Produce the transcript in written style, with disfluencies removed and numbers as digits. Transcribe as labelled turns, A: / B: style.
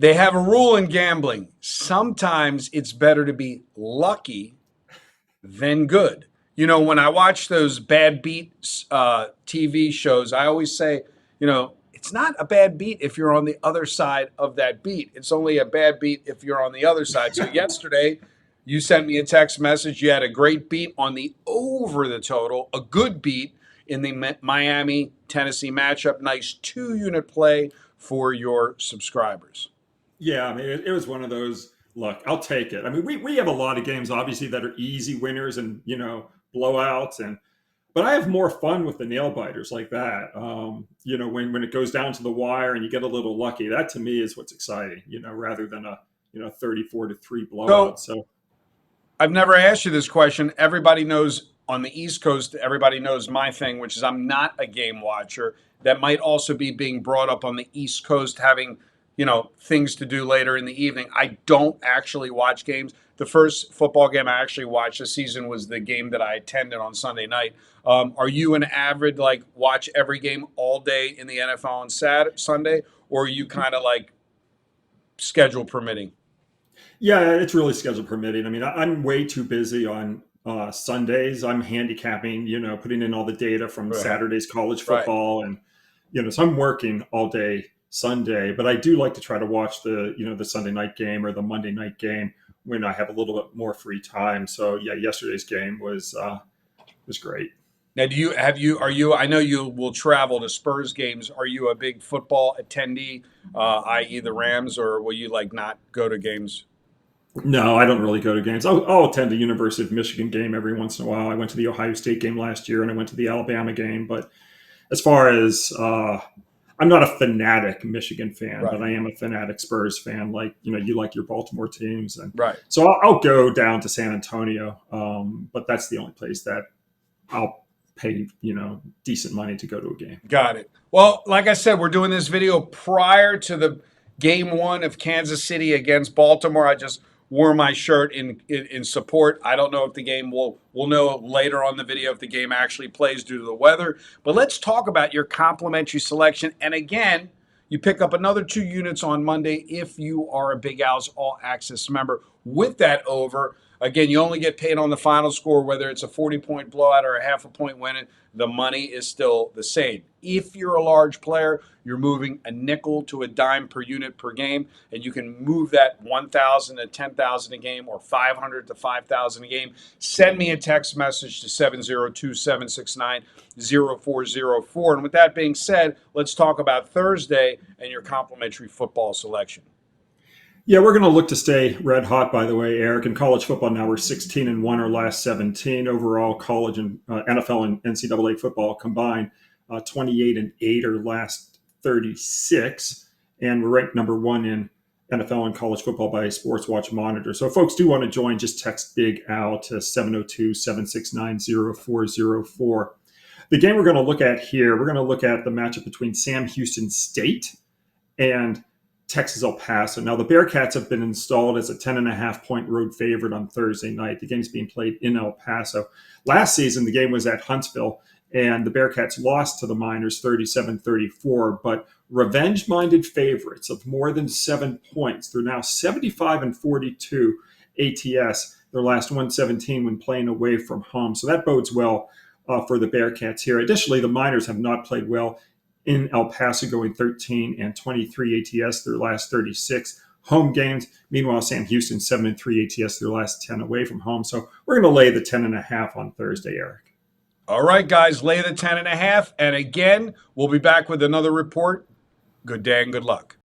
A: They have a rule in gambling. Sometimes it's better to be lucky than good. You know, when I watch those bad beat TV shows, I always say, it's not a bad beat if you're on the other side of that beat. It's only a bad beat if you're on the other side. So yesterday, you sent me a text message. You had a great beat on the over the total, a good beat in the Miami Tennessee matchup. Nice 2-unit play for your subscribers.
B: Yeah, I mean, it was one of those. Look, I'll take it. I mean, we have a lot of games, obviously, that are easy winners and blowouts, but I have more fun with the nail biters like that. When it goes down to the wire and you get a little lucky, that to me is what's exciting. Rather than a 34-3 blowout.
A: So
B: So
A: I've never asked you this question. Everybody knows on the East Coast, everybody knows my thing, which is I'm not a game watcher. That might also be being brought up on the East Coast, having, things to do later in the evening. I don't actually watch games. The first football game I actually watched this season was the game that I attended on Sunday night. Are you an avid, watch every game all day in the NFL on Sunday, or are you kind of schedule permitting?
B: yeah, it's really schedule permitting. I mean, I'm way too busy on Sundays. I'm handicapping, putting in all the data from
A: Right.
B: Saturday's college
A: Right.
B: football, and so I'm working all day Sunday. But I do like to try to watch the Sunday night game or the Monday night game when I have a little bit more free time. So yeah, yesterday's game was great.
A: Now, are you, I know you will travel to Spurs games. Are you a big football attendee, i.e. the Rams, or will you not go to games?
B: No, I don't really go to games. I'll attend a University of Michigan game every once in a while. I went to the Ohio State game last year, and I went to the Alabama game. But as far as I'm not a fanatic Michigan fan,
A: Right.
B: but I am a fanatic Spurs fan. Like you like your Baltimore teams, and
A: Right.
B: so I'll go down to San Antonio. But that's the only place that I'll pay decent money to go to a game.
A: Got it. Well, like I said, we're doing this video prior to the game one of Kansas City against Baltimore. I just wore my shirt in support. I don't know if the game we'll know later on the video if the game actually plays due to the weather. But let's talk about your complimentary selection. And again, you pick up another 2 units on Monday if you are a Big Al's All Access member with that over. Again, you only get paid on the final score, whether it's a 40-point blowout or a half a point win. The money is still the same. If you're a large player, you're moving a nickel to a dime per unit per game, and you can move that 1,000 to 10,000 a game or 500 to 5,000 a game. Send me a text message to 702-769-0404. And with that being said, let's talk about Thursday and your complimentary football selection.
B: Yeah, we're going to look to stay red hot, by the way, Eric. In college football now, we're 16-1 our last 17. Overall, college and NFL and NCAA football combined, 28-8 our last 36. And we're ranked number one in NFL and college football by Sports Watch Monitor. So if folks do want to join, just text Big Al to 702-769-0404. The game we're going to look at here, we're going to look at the matchup between Sam Houston State and Texas El Paso. Now, the Bearcats have been installed as a 10.5-point road favorite on Thursday night. The game's being played in El Paso. Last season, the game was at Huntsville, and the Bearcats lost to the Miners 37-34, but revenge-minded favorites of more than 7 points. They're now 75-42 ATS, their last 117 when playing away from home. So that bodes well for the Bearcats here. Additionally, the Miners have not played well in El Paso, going 13-23 ATS their last 36 home games. Meanwhile, Sam Houston 7-3 ATS their last 10 away from home. So we're going to lay the 10.5 on Thursday, Eric.
A: All right, guys, lay the 10.5. And again, we'll be back with another report. Good day and good luck.